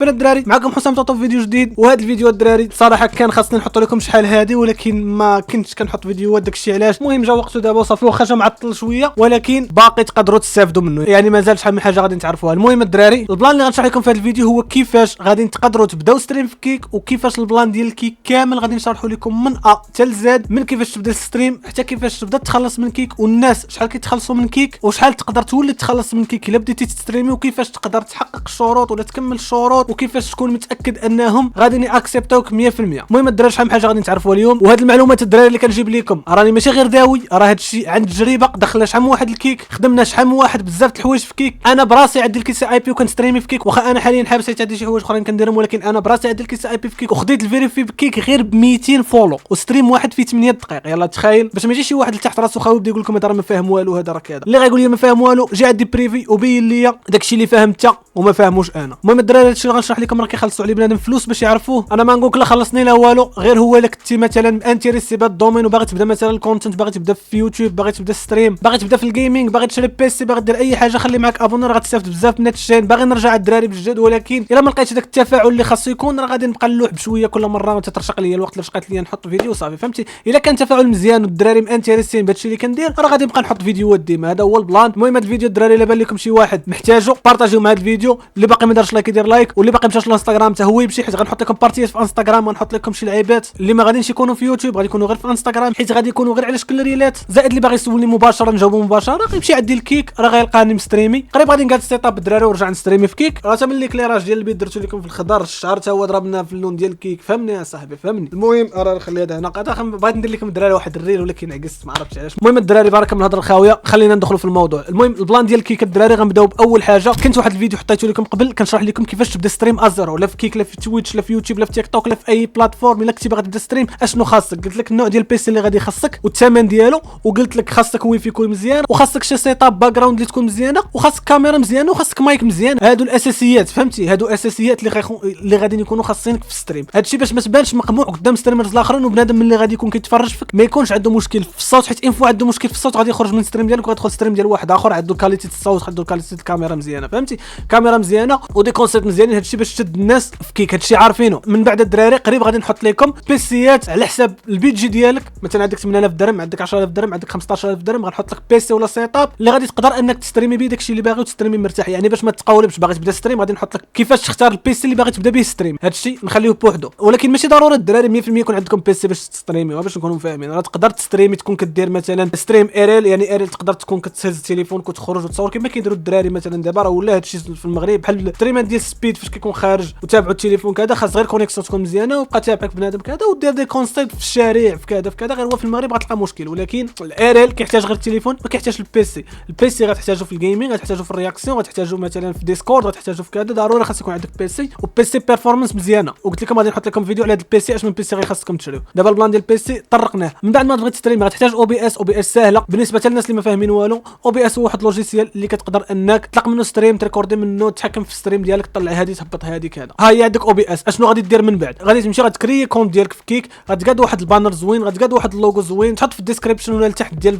مرحبا الدراري، معكم حسام طوطو في فيديو جديد. وهذا الفيديو الدراري صراحه كان خاصني نحط لكم شحال هادي، ولكن ما كنتش كنحط فيديوهات داكشي علاش. المهم جا وقته دابا وصافي، واخا جا معطل شويه ولكن باقي تقدروا تستافدوا منه، يعني مازال شحال من حاجه غادي تعرفوها. المهم الدراري البلان اللي غنشرح لكم في هذا الفيديو هو كيفاش غادي تقدروا تبداو ستريم في كيك، وكيفاش البلان ديال كيك كامل غادي نشرحوا لكم من ا حتى لزاد، من كيفاش تبدا الستريم حتى كيفاش تبدا تخلص من كيك، والناس شحال كيتخلصوا من كيك وشحال تقدر تولي تخلص من كيك الا بديتي تستريمي، وكيفاش تقدر تحقق الشروط ولا تكمل الشروط، وكيفاش تكون متاكد انهم غادي ياكسبتوك 100%. المهم الدراري شحال من حاجه غادي تعرفوها اليوم، وهاد المعلومات الدراري اللي كنجيب لكم راني ماشي غير داوي، راه هادشي عند تجربه. دخلنا شحال من واحد الكيك، خدمنا شحال من واحد بزاف د الحوايج في كيك. انا براسي عندي الكيسي اي بي وكنستريمي في كيك، واخا انا حاليا حابس حيت عندي شي حوايج اخرين كنديرهم، ولكن انا براسي عندي الكيسي اي بي في كيك، وخديت الفيريفي بكيك غير ب 200 فولو، وستريم واحد فيه 8 دقائق. يلا تخيل، باش ما يجيش شي واحد لتحت راسو خاوي يبدا يقول لكم هذا راه ما فاهم والو، هذا راه كذا. اللي غايقول لي ما فاهم والو جي عندي بريفي وبين لي داكشي اللي فاهم انت وما فاهموش انا. المهم الدراري هادشي اللي غنشرح لكم راه كيخلصوا عليه بنادم فلوس باش يعرفوه. انا ما نقولك لا خلصني لا والو، غير هو الا كنتي مثلا انتريسي بهاد الدومين وباغي تبدا مثلا الكونتنت، باغي تبدا في يوتيوب، باغي تبدا ستريم، باغي تبدا في الجيمنج، باغي تشري بيسي، باغي دير اي حاجه، خلي معاك ابونير غتستافد بزاف من هاد الشين. باغي نرجع الدراري بالجد، ولكن الا ما لقيتش داك التفاعل اللي خاصو يكون راه غادي نبقى نلوح بشويه كل مره وتترشق ليا الوقت. اللي شقات ليا نحط فيديو صافي، فهمتي؟ الا كان تفاعل مزيان والدراري مانتريسين بهادشي اللي كندير راه غادي نبقى نحط فيديوهات ديما. هذا هو البلان. المهم هاد الفيديو الدراري الا بان لكم شي واحد محتاجو بارطاجيو مع هاد الفيديو. اللي باقي ما دارش لايك يدير لايك، واللي باقي مشاش للانستغرام حتى هو يمشي، حيت غنحط لكم بارتيات في انستغرام، ونحط لكم شي لعيبات اللي ما غاديش يكونوا في يوتيوب، غادي يكونوا غير في انستغرام، حيت غادي يكونوا غير على شكل ريلات. زائد اللي باغي يسولني مباشره نجاوبو مباشره، غيمشي عندي الكيك راه غيلقاني مستريمي. قريب غادي نقاد السيت اب الدراري ونرجع نستريمي في كيك. راه تما ليكليراج ديال البيت درتو لكم في الخضر، الشعر حتى هو ضربنا في اللون ديال الكيك، فهمني يا صاحبي فهمني. المهم راه نخلي هذا هنا بغيت ندير لكم الدراري واحد الريل ولكن عكست ما عرفتش علاش. المهم الدراري بارك من الهضره الخاويه، خلينا ندخلوا في الموضوع. المهم البلان ديال الكيك الدراري غنبداو باول حاجه. كنت واحد الفيديو حطيته لكم قبل كنشرح لكم كيفاش تبدا ستريم ازيرو، لا في كيك لا في تويتش لا في يوتيوب لا في تيك توك لا في اي بلاتفورم. الا كنتي باغي تبدا ستريم اشنو خاصك؟ قلت لك النوع ديال البيسي اللي غادي خاصك والثمن ديالو، وقلت لك خاصك ويفي يكون مزيان، وخاصك شي سيت اب باك جراوند اللي تكون مزيانه، وخاصك كاميرا مزيانه، وخاصك مايك مزيان. هادو الاساسيات فهمتي، هادو اساسيات اللي غادي يكونوا خاصينك في الستريم. هادشي باش ما تبانش مقموع قدام ستريمرز الاخرين، وبنادم اللي غادي يكون كيتفرج فيك ما يكونش عنده مشكل في الصوت، حيت انفو عنده مشكل في الصوت غادي يخرج من ستريم ديالك وغيدخل ستريم ديال واحد اخر عنده كاليتي الصوت، عنده كاليتي الكاميرا مزيانه، فهمتي؟ كاميرا مزيانه ودي كونسيبت مزيانين. هادشي باش تشد الناس في كيك، هادشي عارفينه. من بعد الدراري قريب غادي نحط لكم بيسيات على حساب البيدجي ديالك، مثلا عندك 8000 درهم، عندك 10000 درهم، عندك 15000 درهم، غنحط لك بيسي ولا سيت اب اللي غادي تقدر انك تستريمي بيه داكشي اللي باغي وتستريمي مرتاح. يعني باش ما تقاولبش باغي تبدا ستريم غادي نحط لك كيفاش تختار البيسي اللي باغي تبدا به ستريم. هادشي نخليه بوحدو، ولكن ماشي ضروري الدراري 100% يكون عندكم بيسي باش تستريمي، باش نكونوا فاهمين. راه تقدر تستريمي تكون كدير مثلا ستريم ايريل، يعني ايريل تقدر تكون كتهز التليفون وتخرج وتصور كما كيديروا الدراري مثلا دابا. راه ولا هادشي في المغرب بحال التريمان ديال سبيد فاش كيكون خارج وتابعوا التليفون كذا، خاص غير كونيكسيون تكون مزيانه وبقى تابعك بنادم كذا، ودير دي كونسيبت في الشارع في كذا في كذا. غير هو في المغرب غتلقى مشكل، ولكن الايريل كيحتاج غير التليفون، ما كيحتاجش البيسي. البيسي غتحتاجو في الجيمنج، غتحتاجو في الرياكسيون، غتحتاجو مثلا في ديسكورد، غتحتاجو في كذا. ضروري خاص يكون عندك بيسي وبيسي بيرفورمانس مزيانه. وقلت لكم غادي نحط لكم فيديو على هذا البيسي اش من بيسي غيخصكم تشريو. دابا البلان ديال البيسي طرقناه. من بعد ما تبغي تستريم غتحتاج او بي اس. او بي اس سهله بالنسبه للناس اللي ما فاهمين والو. او بي اس هو واحد لوجيسيال اللي كتقدر انك تطلق منه ستريم، تريكوردي منه، تحكم في الستريم ديالك، تطلع هذه تهبط هذه كذا. ها هي عندك او بي اس. اشنو غادي دير من بعد؟ غادي تمشي غتكري كونت ديالك في كيك، غتقاد واحد البانر زوين، غتقاد واحد اللوغو زوين، تحط في الديسكريبشن ولا لتحت ديال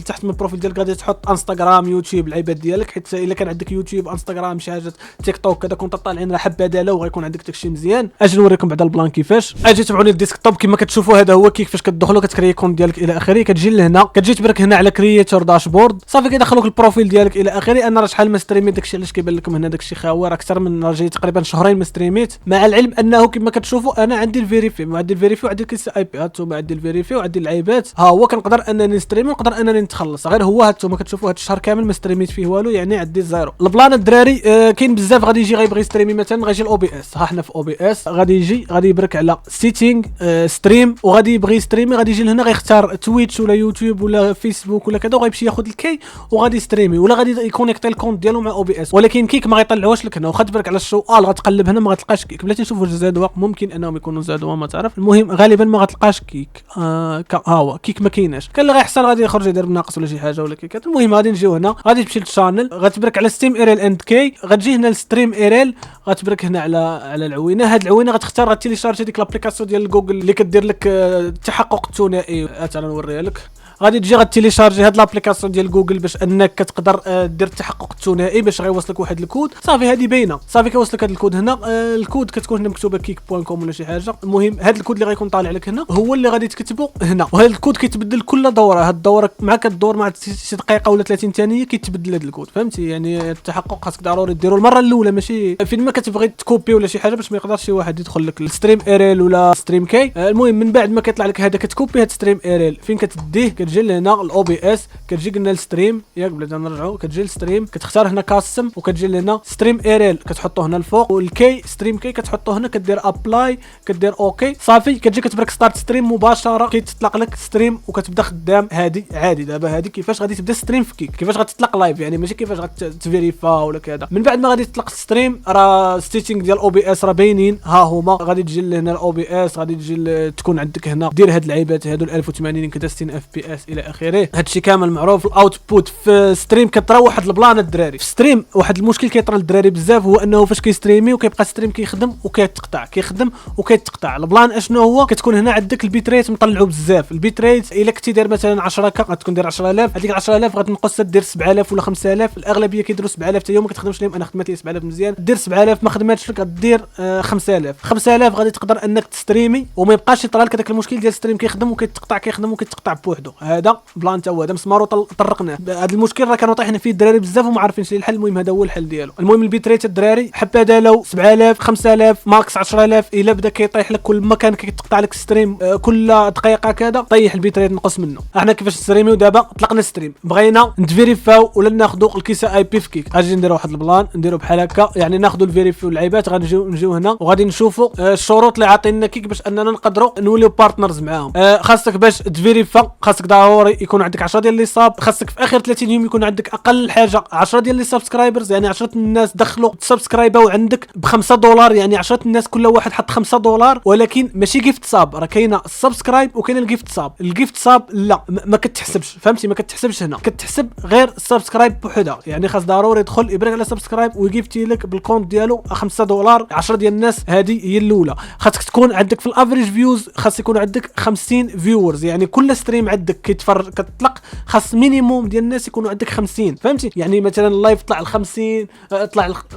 تحت من البروفيل ديالك غادي تحط انستغرام يوتيوب العيبات ديالك، حيت الا كان عندك يوتيوب انستغرام شي حاجه تيك توك كذا كنت طالعين راه حباده وغيكون عندك داكشي مزيان. اجي نوريكم بعدا البلان كيفاش. اجي تبعوني الديسكتوب كما كتشوفوا. هذا هو كيفاش كتدخلوا كتكري كونت ديالك الى اخره. كتجي لهنا كتجي تبرك هنا على كرييتور داشبورد، صافي كيدخلوك البروفيل ديالك الى اخره. انا راه شحال ما ستريميت داكشي علاش كيبان لكم هنا داكشي خاوي، راه اكثر من راه تقريبا شهرين ما ستريميت، مع العلم انه كما كتشوفوا انا عندي الفيريفي وعندي الفيريفي وعندي الكيس اي بي. هانتوما عندي الفيريفي وعندي العيبات. ها هو كنقدر انني نستريمي ونقدر انني نتخلص. غير هو هانتوما كتشوفوا هذا الشهر كامل ما ستريميت فيه والو، يعني عندي زيرو. البلان الدراري كاين بزاف غادي يجي غيبغي يستريمي مثلا غيجي الاو بي اس. ها حنا في او بي اس غادي يجي غادي يبرك على سيتينغ ستريم، وغادي يبغي يستريمي غادي يجي لهنا غيختار تويتش ولا يوتيوب ولا فيسبوك ولا كذا، وغيمشي ياخذ الكي وغادي يستريمي، ولا غادي يكونيكتي الكونت ديالو مع او بي اس. ولكن كيك ما غيطلعوش لك هنا، واخا تبرك على السؤال غتقلب هنا ما غتلقاش كيك. بلاتي نشوفوا زادوا، ممكن انهم يكونوا زادوا ما تعرف. المهم غالبا ما غتلقاش كيك. ها هو كيك ما كايناش. كان اللي غيحصل غادي يخرج يدير بناقص ولا شي حاجه ولا كيكات. المهم غادي نجيو هنا غادي تمشي للشانل، غتبرك على ستيم ايريل اند كي، غتجي هنا لستريم ايريل، غتبرك هنا على العوينه. هاد العوينه غتختار غتيليشارجي ديك لابليكاسيون ديال جوجل اللي كدير لك التحقق الثنائي. انا نوريها لك. غادي تجي غتيليشارجي هاد لابليكاسيون ديال جوجل باش انك كتقدر دير التحقق الثنائي باش غيوصلك واحد الكود صافي. هذه باينه صافي كيوصلك هاد الكود هنا. الكود كتكون هنا مكتوبه kick.com ولا شي حاجه. المهم هاد الكود اللي غيكون طالع لك هنا هو اللي غادي تكتبه هنا، وهذا الكود كيتبدل كل دوره. هاد الدوره مع كدور مع شي دقيقه ولا 30 ثانيه كيتبدل هاد الكود، فهمتي؟ يعني التحقق خاصك ضروري ديرو المره الاولى، ماشي فين ما كتبغي تكوبي ولا شي حاجه باش ما يقدرش شي واحد يدخل لك الستريم اريل ولا ستريم كي. المهم من بعد ما كيطلع لك هذا كتكوبي هاد ستريم اريل فين كتديه، كتجي لهنا الاو بي اس، كتجي قلنا الستريم ياك بلا نرجعوا، كتجي الستريم كتختار هنا كاستم وكتجي لهنا ستريم اريل كتحطوه هنا الفوق، والكي ستريم كي كتحطوه هنا، كدير ابلاي كدير اوكي صافي. كتجي كتبرك ستارت ستريم مباشره كيتطلق لك ستريم وكتبدا خدام. هادي عادي. دابا هادي كيفاش غادي تبدا ستريم في كيك، كيفاش غتطلق لايف، يعني ماشي كيفاش غتفيريفا ولا كذا. من بعد ما غادي تطلق ستريم راه ستيتشينغ ديال او بي اس راه باينين ها هما. غادي تجي لهنا الاو بي اس، غادي تجي تكون عندك هنا دير هاد اللعيبات هادو 1080 كذا 60 اف بي اس الى اخره. هادشي كامل معروف. الاوتبوت في ستريم كطرا واحد البلان الدراري. في ستريم واحد المشكل كيطرا للدراري بزاف هو انه فاش كيستريمي وكيبقى ستريم كيخدم وكيتقطع، كيخدم وكيتقطع. البلان اشنو هو؟ كتكون هنا عندك البيت ريت مطلعو بزاف. البيت ريت الا كنتي داير مثلا 10 غتكون داير 10000، هذيك 10000 غتنقص دير 7000 ولا 5000. الاغلبيه كيديروا 7000 حتى هما ما كتخدمش لهم. انا خدمت لي 7000 مزيان. دير 7000 ما خدماتش لك غدير 5000 غادي تقدر انك تستريمي وما يبقاش يطرا لك هذاك المشكل ديال الستريم كيخدم وكيتقطع كيخدم وكيتقطع بوحدو. هذا بلان تا هو هذا مسمارو طرقناه. هذا المشكل راه كانوا طايحين فيه الدراري بزاف وما عارفينش الحل. المهم هذا هو الحل ديالو. المهم البيت ريت الدراري حبذا لو 7000 5000 ماكس 10000 الا بدا كيطيح لك كل ما كان كيتقطع لك الستريم كل دقيقه كذا طيح البيت ريت نقص منه. احنا كيفاش نستريميو دابا طلقنا ستريم بغينا ندفيريفاو ولا ناخذوا الكيسه اي بي في كيك. غادي نديروا واحد البلان نديروا بحال هكا، يعني ناخذوا الفيريفيو اللعيبات. غادي نجيو هنا وغادي نشوفوا الشروط اللي عاطينا كيك باش اننا نقدروا نوليو بارتنرز معاهم. خاصك باش تفيريفا خاصك ضروري يكون عندك 10 ديال لي صاب. خاصك في اخر 30 يوم يكون عندك اقل حاجه 10 ديال لي سبسكرايبرز، يعني 10 الناس دخلوا سبسكرايباو عندك ب $5، يعني 10 الناس كل واحد حط $5. ولكن ماشي جيفت صاب، راه كاينه السبسكرايب وكاينه الجيفت صاب. الجيفت صاب لا ما كتحسبش، فهمتي؟ ما كتحسبش هنا، كتحسب غير السبسكرايب بوحدها. يعني خاص ضروري يدخل يبرك على سبسكرايب ويجيفتي لك بالكونت ديالو $5. 10 ديال الناس هذه هي الاولى. خاصك تكون عندك في الافريج فيوز خاص يكون عندك 50 فيورز، يعني كل ستريم عندك كيتفرج كتطلق خاص مينيموم ديال الناس يكونوا عندك 50، فهمتي؟ يعني مثلا اللايف طلع ل 50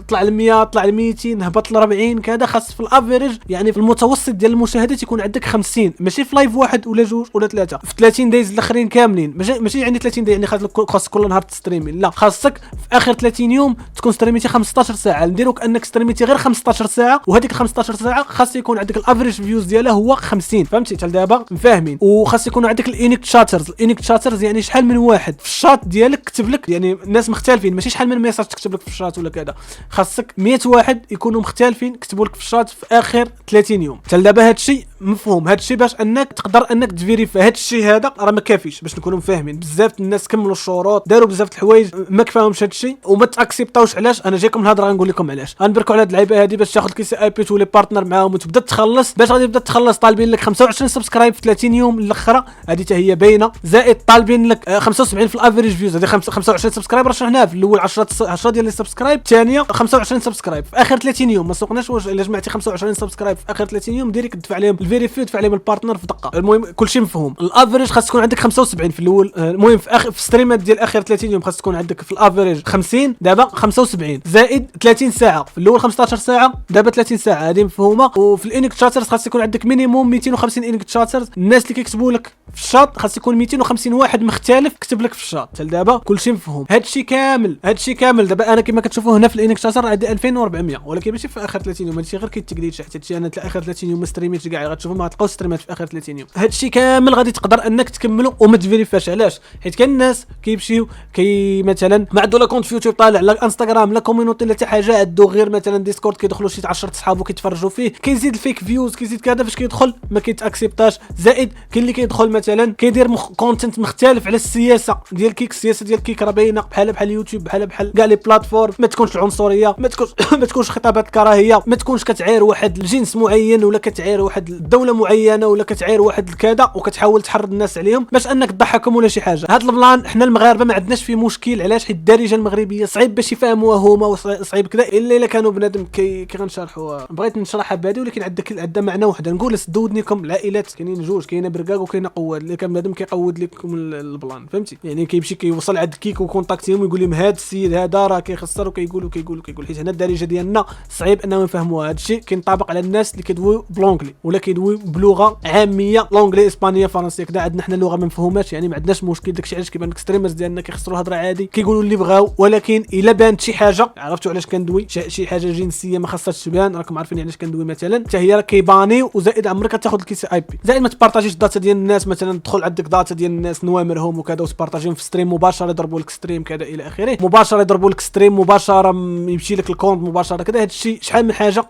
طلع ل 100 طلع ل 200 هبط ل 40 كذا. خاص في الافريج يعني في المتوسط ديال المشاهدات يكون عندك 50، ماشي في لايف واحد ولا جوج ولا ثلاثه. في 30 دايز الاخرين كاملين ماشي يعني 30 دايز يعني خاص كل نهار تستريمي، لا خاصك في اخر 30 يوم تكون ستريميتي 15 ساعه. نديروك انك ستريميتي غير 15 ساعه، وهذيك 15 ساعه خاص يكون عندك الافريج فيوز ديالها هو 50، فهمتي؟ حتى دابا مفاهمين. وخاص يكون عندك الانيك شاترز. الانيك شاترز يعني شحال من واحد في الشات ديالك كتب لك، يعني الناس مختلفين، ماشي شحال من ميساج تكتب لك في الشات ولا كذا. خاصك 100 واحد يكونوا مختلفين كتبوا لك في الشات في اخر 30 يوم. حتى دابا هذا الشيء مفهوم. هذا الشيء باش انك تقدر انك تفيريفي هذا الشيء هذا راه ما كافيش باش نكونوا مفاهمين. بزاف الناس كملوا الشروط داروا بزاف الحوايج ما كفاهمش هذا الشيء وما تاكسبطاوش. علاش؟ انا جايكم الهضره غنقول لكم علاش. غنبركوا على هاد اللعيبه هذه باش تاخذ كيسي اي بي تولي بارتنر معاهم وتبدا تخلص. باش غادي تبدا تخلص طالبين لك 25 سبسكرايب في 30 يوم الاخره، هذه حتى هي باينه. زائد طالبين لك 75 في الافريج فيوز. هذه 25 سبسكرايب راه شرحناها في الاول 10 ديال السبسكرايب، الثانيه 25 سبسكرايب في اخر 30 يوم. ما سوقناش واش الا جمعتي 25 سبسكرايب في اخر 30 يوم ديريك تدفع عليهم الفيريفي وتدفع عليهم البارتنر في دقه. المهم كلشي مفهوم. الافريج خاص تكون عندك 75 في الاول. المهم في ستريمات ديال اخر 30 يوم خاص تكون عندك في الافريج 50، دابا 75 زائد 30 ساعه. في الاول 15 ساعه دابا 30 ساعه، هذه مفهومه. وفي الانيك شاترز خاص يكون عندك مينيموم 250 انيك شاترز. الناس اللي كيكتبوا لك في الشات خاص يكون 250 واحد مختلف كتب لك في الشات. حتى دابا كلشي مفهوم. هادشي كامل دابا انا كما كتشوفوا هنا في الانيك شاتر عندي 2400، ولكن ماشي في اخر 30 يوم. هادشي غير كيتقليد حتى انا في اخر 30 يوم ما ستريميتش كاع. غتشوفوا ما غتلقاوش ستريمات في اخر 30 يوم. هادشي كامل غادي تقدر انك تكملوا وما تفيريفاش. علاش؟ حيت كاين الناس كيمشيو مثلا ما عنده لا كونت في يوتيوب طالع لا انستغرام لا كوميونيتي لا حتى حاجه، عنده غير مثلا ديسكورد كيدخلوا شي 10 صحابو كيتفرجوا فيه، كيزيد الفيك فيوز كيزيد كذا. فاش كيدخل ما كيتاكسبتاش. زائد كاين اللي كيدخل مثلا كيدير كونتنت مختلف على السياسه ديال كيك. السياسه ديال كيك راه باينه بحال يوتيوب بحال كاع لي بلاتفورم. ما تكونش العنصريه، ما تكونش خطابات كراهيه، ما تكونش كتعاير واحد الجنس معين ولا كتعاير واحد دوله معينه ولا كتعاير واحد الكذا وكتحاول تحرض الناس عليهم باش انك تضحكهم ولا شي حاجه. هذا البلان حنا المغاربه ما عندناش فيه مشكل، علاش؟ حيت الدارجه المغربيه صعيب باش يفهموها هما وصعيب كذا الا كانوا بنادم كي غنشرحوها. بغيت نشرحها بهذه ولكن عندها معنى واحد. نقول سدودنيكم العائلات كاينين جوج، كاينه بركاك وكاينه قواد. اللي كان بنادم كيقود لكم البلان فهمتي، يعني كيمشي كيوصل عند كيك وكونتاكتيهم ويقول لهم هذا السيد هذا راه كيخسر وكيقول حيت هنا الدارجه ديالنا صعيب انهم يفهموها. هذا الشيء كينطبق على الناس اللي كيدويو بلونجلي ولا كيدويو بلغه عاميه، لونجلي اسبانيه فرنسيه كذا. عندنا حنا اللغه ما مفهوماش، يعني ما عندناش مشكل. داكشي علاش كيبان لك ستريمرز ديالنا كيخسروا هضره عادي كيقولوا اللي بغاو. ولكن الا بانت شي حاجه عرفتوا علاش كندوي شي حاجه جنسيه ما خاصهاش تبان، راكم عارفين علاش كندوي مثلا حتى هي راه كيباني. وزائد عمرك تاخذ الكيس اي بي، زائد ما تبارطاجيش الداتا ديال الناس. مثلا تدخل عندك داتا ديال الناس نوامرهم وكذا وتبارطاجيهم في ستريم مباشره يضربوا لك ستريم كذا الى اخره، مباشره يضربوا لك ستريم مباشره يمشي لك الكونت مباشره كذا. هذا الشيء شحال من حاجه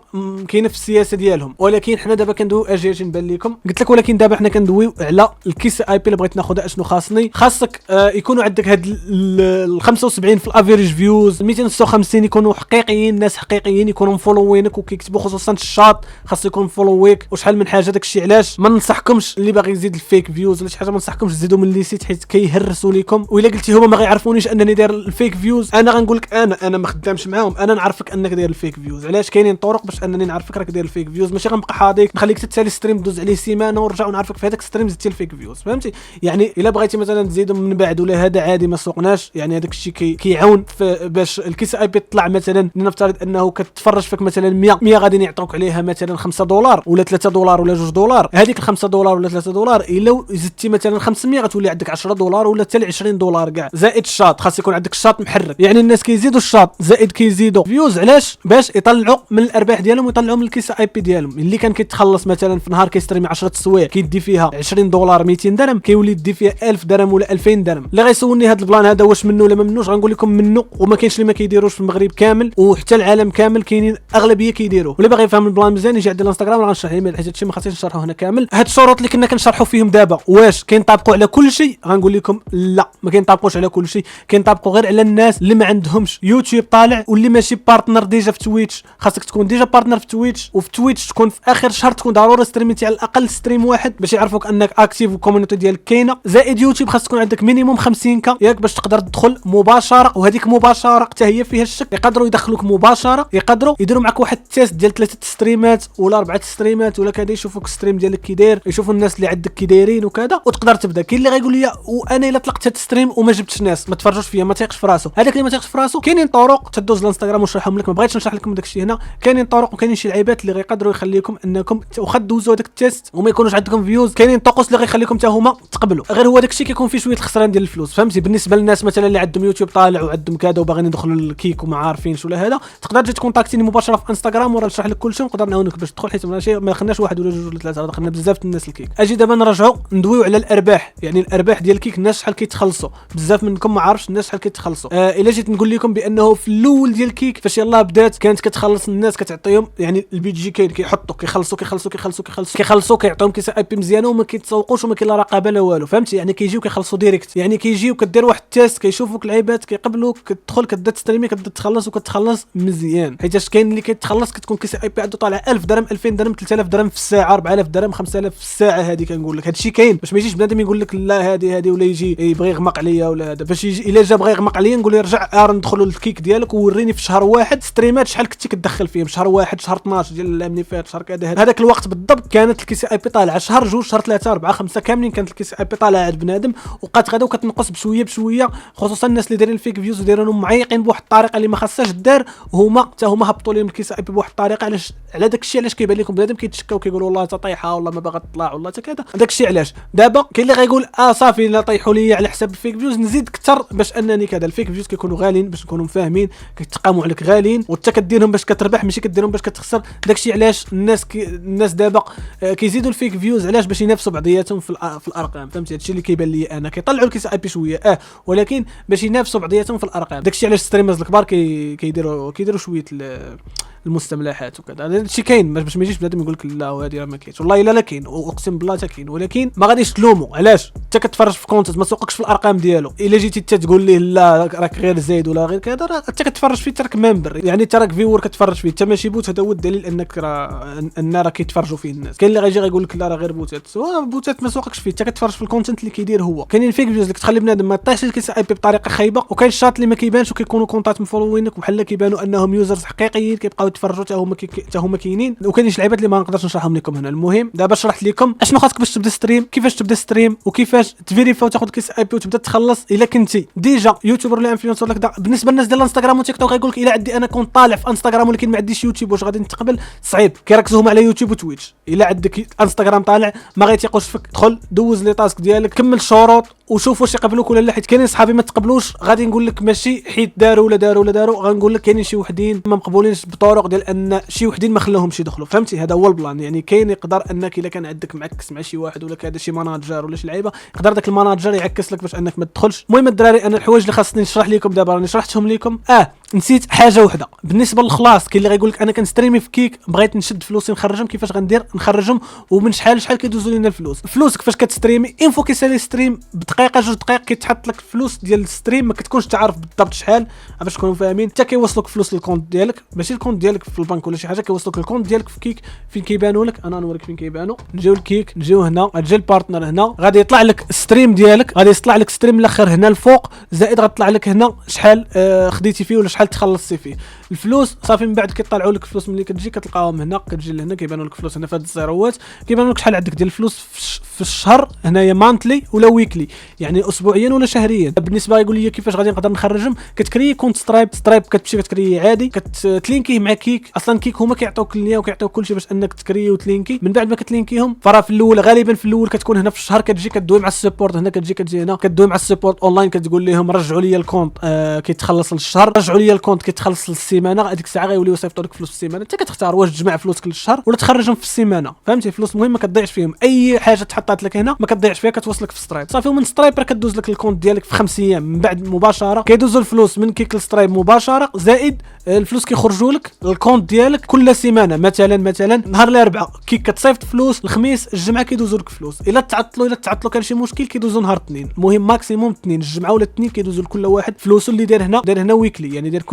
كاينه في السياسه ديالهم. ولكن حنا دابا كندويو اجي نبان لكم قلت لك. ولكن دابا حنا كندويو على الكيس اي بي اللي بغيت ناخذها. اشنو خاصني؟ خاصك يكونوا عندك هاد ال 75 في الافيريج فيوز، 256 يكونوا حقيقيين، ناس حقيقيين يكونوا مفولوينك وكيكتبوا خصوصا الشاط خاص يكون فولويك. وشحال من حاجه داكشي علاش ما ننصحكمش اللي باغي يزيد الفيك فيوز ولا شي حاجه ما ننصحكمش تزيدوا من لي سيت حيت كيهرسوا لكم. والا قلتي هما ما غيعرفونيش انني داير الفيك فيوز، انا غنقول لك انا ما خدامش معاهم، انا نعرفك انك داير الفيك فيوز. علاش؟ كاينين طرق باش انني نعرفك راك داير الفيك فيوز. ماشي غنبقى حاضيك نخليك تتسالي ستريم دوز عليه سيمانه ونرجع ونعرفك في هذاك الستريم زدتي الفيك فيوز فهمتي. يعني الا بغيتي مثلا تزيدوا من بعد ولا هذا عادي ما سوقناش، يعني هذاك الشيء كيعاون باش الكيس اي بي تطلع. مثلا نفترض انه كتفرج فيك مثلا 100 غادي يعطوك عليها مثلا $5 ولا $3 ولا $2. هذيك $5 ولا $3 الا زدتي مثلا 500 غتولي عندك $10 ولا حتى $20 كاع. زائد الشاط خاص يكون عندك الشاط محرك، يعني الناس كيزيدوا الشاط زائد كيزيدوا فيوز. علاش؟ باش يطلعوا من الارباح ديالهم ويطلعوا من الكيس اي بي ديالهم. اللي كان كيتخلص مثلا في نهار كيستريمي 10 سوايع كيدي فيها $20 200 درهم كيولي يدي فيها 1000 درهم ولا 2000 درهم. اللي غيسولني هذا البلان هذا واش منه ولا ما منوش، غنقول لكم منه. وما كاينش اللي ما كيديروش في المغرب كامل وحتى العالم كامل، كاينين اغلبيه كيديروه. ولا باغي يفهم البلان مزيان يجي عند الانستغرام راه غنشرح ليه حيت هادشي ما خاصنيش نشرحه هنا كامل. هاد الشروط اللي كنا كنشرحوا فيهم دابا واش كينطبقوا على كل شيء؟ غنقول لكم لا، ما كينطبقوش على كل شيء، كينطبقوا غير على الناس اللي ما عندهمش يوتيوب طالع واللي ماشي بارتنر ديجا في تويتش. خاصك تكون ديجا بارتنر في تويتش، وفي تويتش تكون في اخر شهر تكون ضروري ستريميتي على الاقل ستريم واحد باش يعرفوك انك اكتيف والكوميونيتي ديالك كاينه. زائد يوتيوب خاص تكون عندك مينيموم 50k ياك باش تقدر تدخل مباشره. وهذيك مباشره حتى هي فيها الشك، يقدروا يدخلوك مباشره، يقدروا يديروا معك واحد التيست ديال 3 ستريمات ولا 4 ستريمات ولا كذا، يشوفوك الستريم ديالك كي داير، يشوفوا الناس اللي عندك كي دايرين وكذا وتقدر تبدا. كاين اللي غايقول لي وانا الا طلقت هاد الستريم وما جبتش ناس ما تفرجوش فيا ما تيقش في راسو. هذاك اللي ما تيقش في راسو كاينين طرق تدوز الانستغرام ونشرحهم لك، ما بغيتش نشرح لكم داكشي هنا. كاينين طرق وكاينين شي لعيبات اللي غيقدروا يخليكم انكم واخا دوزوا هذاك التيست وما يكونوش عندكم فيوز. كاينين طقوس اللي غيخليكم حتى هما تقبلوا، غير هو داكشي كيكون فيه شويه الخسران ديال الفلوس فهمتي. بالنسبه للناس مثلا اللي عندهم يوتيوب طالع وعندهم كذا وباغيين يدخلوا للكيك وما عارفينش ولا هذا، تقدر تجي تكونتاكتيني مباشره في انستغرام وراه نشرح لك كلشي ونقدر نعاونك باش تدخل، حيت ماشي ما خدناش واحد ولا جوج ولا ثلاثه، دخلنا بزاف الناس الكيك. اجي دابا نرجعوا ندويو على الارباح، يعني الارباح ديال الكيك الناس شحال كيتخلصوا. بزاف منكم ما عارفش الناس شحال كيتخلصوا. الا جيت نقول لكم بانه في الاول ديال الكيك فاش يلاه بدات كانت كتخلص الناس كتعطيهم، يعني البي جي كاين كيحطوا كيخلصوا كيعطيهم كيس اي بي مزيانه وما كيتسوقوش وما كاين لا رقابه لا والو فهمتي. يعني كيجيو كيخلصوا ديريكت، يعني كيجيو كدير واحد التيست كيشوفوك لعيبات كيقبلوك كتدخل كتبدا تستريمي كتبدا تخلص وكتخلص مزيان. حيت كاين اللي كيتخلص كتكون كيس اي بي عنده طالع 1000 درهم 2000 درهم 3000 درهم في الساعه 4000 درهم 5000 في الساعه. هذه كنقول لك هادشي كاين باش ما يجيش بنادم يقول لك لا هذه ولا يجي يبغي يغمق عليا ولا هذا. باش يجي الا جا بغى يغمق عليا نقول له رجع ندخلوا للكيك ديالك ووريني في شهر واحد ستريمات شحال كنتي كتدخل فيهم. شهر واحد شهر 12 ديال العام اللي فات شهر كذا هذاك الوقت بالضبط كانت الكيس اي بي طالعه. شهر 2 شهر 3 4 5 كاملين كانت الكيس اي بي طالعه عند بنادم وبقات غدا وكتنقص بشويه خصوصا الناس اللي دايرين الفيك فيوز ودايرينهم معيقين بواحد الطريقه اللي ما خاصهاش دار، وهما حتى هما هبطوا لهم الكيس اي بي بواحد الطريقه. علاش؟ على داك الشيء علاش كيبان لكم بنادم كيتشكاو كيقولوا والله تا طايحه والله ما باغا تطلع والله تا كذا. داك الشيء علاش دابا كاين اللي غايقول صافي لا طيحوا لي على حساب الفيك فيوز نزيد اكثر باش انني كذا. الفيك فيوز كيكونوا غاليين باش نكونوا فاهمين، كيتقاموا عليك غاليين وانت كديرهم باش كتربح ماشي كديرهم باش كتخسر. داك الشيء علاش الناس دابا كيزيدوا الفيك فيوز علاش؟ باش ينافسوا بعضياتهم في الارقام فهمتي. هادشي اللي كيبان لي انا كيطلعوا الكيس اي بي شويه ولكن باش ينافسوا بعضياتهم في الارقام. داك الشيء علاش ستريمرز الكبار كيديروا شويه المستملحات وكذا. هذا الشيء كاين باش ما يجيش بنادم يقول لك لا وهذه راه ما كاينش، والله الا لا كاين، واقسم بالله حتى كاين، ولكن ما غاديش تلومو. علاش؟ انت كتفرج في كونتنت ما سوقكش في الارقام ديالو، الا جيتي انت تقول ليه لا راك غير زايد ولا غير كذا، راه انت كتفرج فيه تراك ممبر، يعني تراك فيور كتفرج فيه انت ماشي بوت. هذا هو الدليل انك راه كيتفرجوا فيه الناس. كاين اللي غيجي غيقول لك لا راه غير بوتات، بوتات ما سوقكش فيه، انت كتفرج في الكونتنت اللي كيدير هو. كاينين فيك فيوز اللي كتخلي بنادم ما يطيحش الكيس اي بي بطريقه خايبه، وكاين الشاط اللي ما كيبانش وكيكونوا كونتات مفولوينك وبحال كيبانوا انهم يوزرز حقيقيين كيبقاو يتفرجوا حتى هما كاينين. وكاينين شي لعيبات اللي ما نقدرش نشرحهم لكم هنا. المهم دابا شرحت لكم اشنو خاصك باش تبدا ستريم، كيفاش تبدا ستريم، وكيفاش تفيريفا وتاخذ كيس اي بي وتبدا تخلص. الا كنتي ديجا يوتيوبر ولا انفلونسر ولا كذا، بالنسبه للناس ديال الانستغرام وتيك توك غيقول لك الا عندي انا كونت طالع في انستغرام ولكن ما عنديش يوتيوب واش غادي نتقبل؟ صعيب، كيركزوا هما على يوتيوب وتويتش. الا عندك انستغرام طالع ما غيتيقوش فيك، دخل دوز لي تاسك ديالك، كمل الشروط وشوف واش يقبلوك ولا لا. حيت كاينين صحابي ما تقبلوش، غادي نقول لك ماشي حيت داروا غنقول لك كاينين شي وحدين ما مقبولينش بطرق ديال ان شي وحدين ما خلاهمش يدخلوا، فهمتي؟ هذا هو البلان. يعني كاين يقدر انك الا كان عندك معكس مع شي واحد ولا كذا شي ماناجر ولا شي لعيبه، يقدر داك الماناجر يعكس لك باش انك ما تدخلش. المهم الدراري انا الحوايج اللي خاصني نشرح لكم دابا راني شرحتهم لكم. نسيت حاجه وحده بالنسبه للخلاص. كاين اللي غيقول لك انا كنستريمي في كيك، بغيت نشد فلوسي نخرجهم، كيفاش غندير نخرجهم ومن شحال كيدوزوا لينا الفلوس؟ فلوسك فاش كتستريمي انفو كيسالي ستريم بدقيقه جوج دقائق كيتحط لك الفلوس ديال الستريم، ما كتكونش تعرف بالضبط شحال باش تكونوا فاهمين. حتى كيوصلوك فلوس للكونت ديالك، ماشي الكونت ديالك في البنك ولا شي حاجه، كيوصلوك الكونت ديالك في كيك. فين كيبانوا لك؟ انا نوريك فين كيبانوا. نجيو لكيك، نجيو هنا، غتجي البارتنر هنا، غادي يطلع لك الستريم ديالك، غادي يطلع لك ستريم الاخر هنا الفوق، زائد غتطلع لك هنا شحال خديتي فيه ولا شحال تخلصتي فيه الفلوس. صافي من بعد كيطلعوا لك الفلوس ملي كتجي كتلقاهم هنا، كتجي لهنا كيبانوا لك الفلوس هنا في هاد الزيروات، كيبانوا لك شحال عندك ديال الفلوس في الشهر. هنايا مانتلي ولا ويكلي، يعني اسبوعيا ولا شهريا. بالنسبه يقول لي كيفاش غادي نقدر نخرجهم، كتكري كونت سترايب كتمشي كتكري عادي، كتلينكيه مع كيك. اصلا كيك هما كيعطيوك الليا وكيعطيوك كلشي باش انك تكري وتلينكي. من بعد ما كتلينكيهم فراه في الاول غالبا في الاول كتكون هنا في الشهر، كتجي كدوي مع السبورت هنا، كتجي هنا كدوي مع السبورت اونلاين، كتقول لهم رجعوا لي الكونت كيتخلص للشهر، رجعوا لي الكونت كيتخلص للسيمانه. هذيك الساعه غيوليو يصيفطوا لك فلوس في السيمانه، انت كتختار واش تجمع فلوسك للشهر ولا تخرجهم في السيمانه، فهمتي؟ فلوس مهم ما كتضيعش فيهم، اي حاجه تحطات لك هنا ما كتضيعش فيها، كتوصلك في سترايب صافي. ومن سترايب راه كدوز لك الكونت ديالك في 5 ايام. من بعد مباشره كيدوزوا الفلوس من كيك لسترايب مباشره، زائد الفلوس كيخرجوا لك الكونت ديالك كل سيمانه. مثلا نهار الاربعاء كيك كتصيفط فلوس، الخميس الجمعه كيدوزوا لك فلوس. الا تعطلوا كان شي مشكل كيدوزوا نهار الاثنين، المهم ماكسيموم اثنين، الجمعه ولا الاثنين كيدوزوا لكل واحد فلوسه اللي داير هنا ويكلي، يعني داير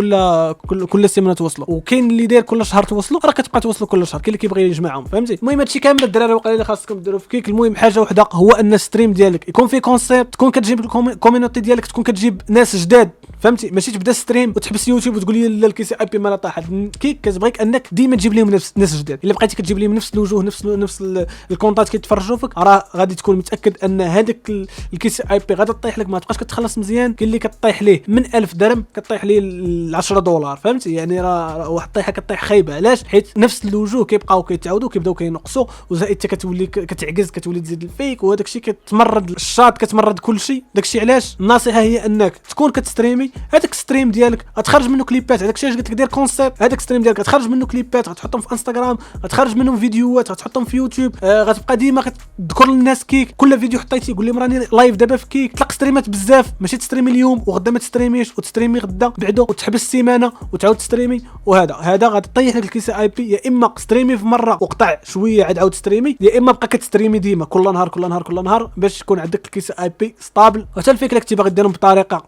كل سيمانه توصلوا. وكاين اللي داير كل شهر توصلوا، راه كتبقى توصلوا كل شهر، كاين اللي كيبغي يجمعهم، فهمتي؟ المهم هادشي كامل الدراري وقال اللي خاصكم ديروا في كيك. المهم حاجه وحده هو ان الستريم ديالك يكون فيه كونسيبت، تكون كتجيب الكوميونيتي ديالك، تكون كتجيب ناس جداد، فهمتي؟ ماشي تبدا ستريم وتحبس يوتيوب وتقول لي لا الكيسي اي بي مالا طاحت. كيك كتبغيك انك ديما تجيب لهم ناس جداد. الا بقيتي كتجيب لهم نفس الوجوه نفس الكونتات كيتفرجوا فيك، راه غادي تكون متاكد ان هذاك الكيسي اي بي غادي تطيح لك، ما تبقاش كتخلص مزيان. كاين اللي كطيح ليه من 1000 درهم كطيح ليه ل $10، فهمتي؟ يعني راه واحد الطيحه كطيح خايبه. علاش؟ حيت نفس الوجوه كيبقاو كيتعاودوا كيبداو كينقصوا، وزائد حتى كتولي كتعجز، كتولي تزيد الفيك، وهذاك الشيء كتمرض الشاط، كتمرض كلشي. داكشي علاش النصيحه هي انك تكون كتستريمي، هذاك ستريم ديالك غتخرج منه كليبات، هذاك الشيء قلت لك دير كونسيبت، هذاك ستريم ديالك غتخرج منه كليبات، غتحطهم في انستغرام، غتخرج منهم فيديوهات، غتحطهم في يوتيوب، غتبقى ديما كتذكر للناس كيك. كل فيديو حطيتي يقول لهم راني لايف دابا في كيك. تطلق ستريمات بزاف، ماشي تستريمي اليوم وغدا ما تستريميش، وتستريمي غدا بعدو وتحبس سيمانه وتعاود تستريمي. وهذا غادي طيح لك الكيسه اي بي. يا اما ستريمي في مره وقطع شويه عاد ستريمي، يا اما بقى كتستريمي ديما كل نهار باش تكون عندك الكيسه اي بي ستابل. وحتى الفكره كنتي باغي ديرهم بطريقه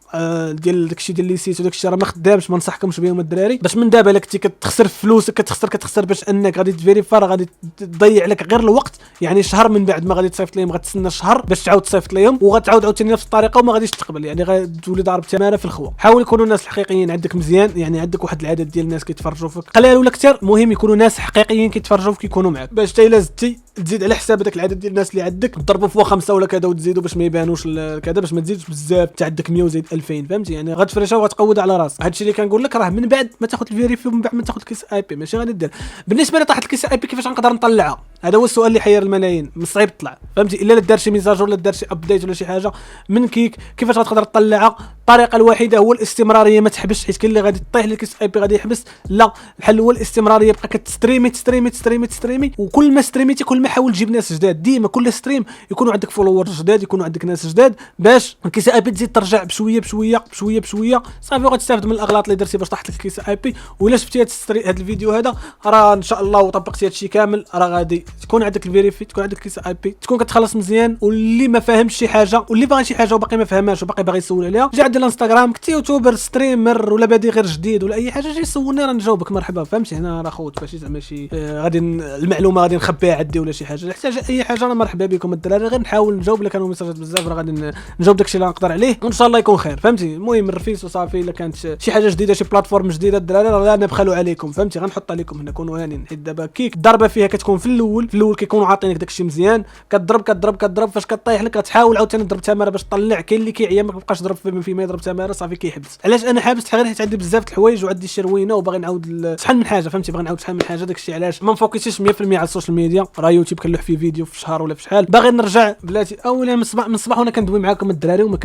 ديال داكشي ديال لي سيت وداكشي راه ما خدامش، ما نصحكمش بهم الدراري. باش من دابا الا كنتي كتخسر فلوسك كتخسر باش انك غادي تفيريفا، راه غادي تضيع لك غير الوقت. يعني شهر من بعد ما غادي تصيفط لهم، غتسنى شهر باش تعاود تصيفط لهم، وغتعاود عاوتاني نفس الطريقه وما غاديش تقبل، يعني غتولي ضارب تماره في الخوا. حاول يكونوا الناس الحقيقيين عندك مزيان، يعني عندك واحد العدد ديال الناس كيتفرجوا فيك قلال ولا كثر، المهم يكونوا ناس حقيقيين كيتفرجوا فيك، يكونوا معك، باش حتى الا زدتي تزيد على حساب داك العدد ديال الناس اللي عندك، تضربوا فوا 5 ولا كذا وتزيدوا باش ما يبانوش كذا، باش ما تزيدش بزاف. انت عندك 100 وزيد 2000، فهمتي؟ يعني غتفرشها وغتقود على راسك. هادشي اللي كنقول لك، راه من بعد ما تاخذ الفيريفي ومن بعد ما تاخذ الكيس اي بي ماشي غادي دير. بالنسبه لي طاحت الكيس اي بي كيفاش غنقدر نطلعها؟ هذا هو السؤال اللي حير الملايين، من الصعيب تطلع فهمتي الا دار شي ميزاج ولا دار شي ابديت ولا شي حاجه من كيك. كيفاش غتقدر تطلعها؟ الطريقه الوحيده هو الاستمراريه، ما تحبسش، حيت كاين اللي غادي طيح لك كيس اي بي غادي يحبس. لا، الحل هو الاستمراريه، بقى كتستريمي تستريمي تستريمي تستريمي، وكل ما ستريميتي كل ما حاول تجيب ناس جداد. ديما كل ستريم يكونوا عندك فولورز جداد، يكونوا عندك ناس جداد، باش كيس اي بي تزيد ترجع بشويه بشويه بشويه بشويه صافي، وغتستافد من الاغلاط اللي درتي باش طاحت لك كيس اي بي. ولا شفتي هذا الفيديو هذا راه ان شاء الله وطبقتي هذا الشيء كامل، راه غادي تكون عندك الفيريفي، تكون عندك كيس اي بي، تكون كتخلص مزيان. واللي ما فاهمش شي حاجه واللي باغي شي حاجه وباقي ما فهمهاش وباقي باغي يسول عليها، جا عند الانستغرام، كنت يوتيوبر ستريمر ولا بادي غير جديد ولا اي حاجه، جي سولني راه نجاوبك مرحبا فهمتي. هنا راه خوت ماشي زعما شي غادي المعلومه غادي نخبيها عندي ولا شي حاجه. احتاج اي حاجه انا مرحبا بكم الدراري، غير نحاول نجاوب. لك كانوا ميساجات بزاف راه غادي نجاوب داكشي اللي نقدر عليه وان شاء الله يكون خير فهمتي. المهم الرفيس وصافي. الا كانت شي حاجه جديده شي بلاتفورم جديده الدراري راه لا نبخلوا عليكم فهمتي، غنحط عليكم هنا كونوا هانين. حيت دابا كيك الضربه فيها كتكون في الاول كيكونوا عاطينك داكشي مزيان، كضرب فاش كطيح لك كتحاول عاوتاني تضرب تماره باش تطلع. كاين اللي كيعيا ما كيبقاش ضرب فيما يضرب تماره صافي كيحبس. علاش انا حابس؟ غير حيت عندي بزاف د الحوايج وعندي شروينه وباغي نعاود شحال من حاجه فهمتي، باغي نعاود شحال من حاجه. داكشي علاش ما مفوكسيش 100% على السوشيال ميديا. راه يوتيوب كنلوح فيه فيديو في شهر ولا في شحال. باغي نرجع بلاتي اولا من الصباح وانا كندوي معاكم الدراري وما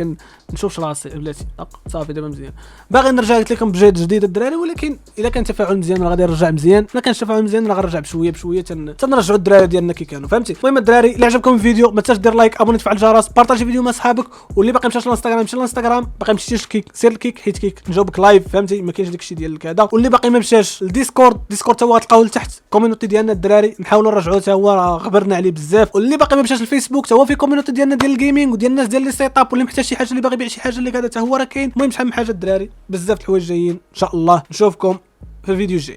كنشوفش راسي بلاتي صافي دابا مزيان. باغي نرجع قلت لكم بجهد جديد الدراري، ولكن الا كان تفاعل مزيان راه غادي نرجع مزيان. ما كانش تفاعل مزيان راه غنرجع بشويه بشويه تنرجعوا الدراري ديالنا كي كانوا فهمتي. المهم الدراري اللي عجبكم الفيديو ما تنساش دير لايك، ابوني، تفعل الجرس، بارطاجي الفيديو مع صحابك. واللي باقي مشاش للانستغرام مشى للانستغرام، باقي مشيتيش كيك سير الكيك، حيت كيك نجاوبك لايف فهمتي، ما كاينش داكشي ديال هذا. واللي باقي ما مشاش الديسكورد تا هو غتلقاوه لتحت كوميونيتي ديالنا الدراري، نحاولوا نرجعوه تا هو راه غبرنا عليه بزاف. واللي باقي ما مشاش الفيسبوك تا هو في كوميونيتي ديالنا ديال الجيمنج وديال الناس ديال لي سيت اب، واللي محتاج شي حاجه اللي باغي يبيع شي حاجه اللي هذا تا هو راه كاين. المهم شحال من حاجه الدراري، بزاف د الحوايج جايين ان شاء الله. نشوفكم في الفيديو الجاي.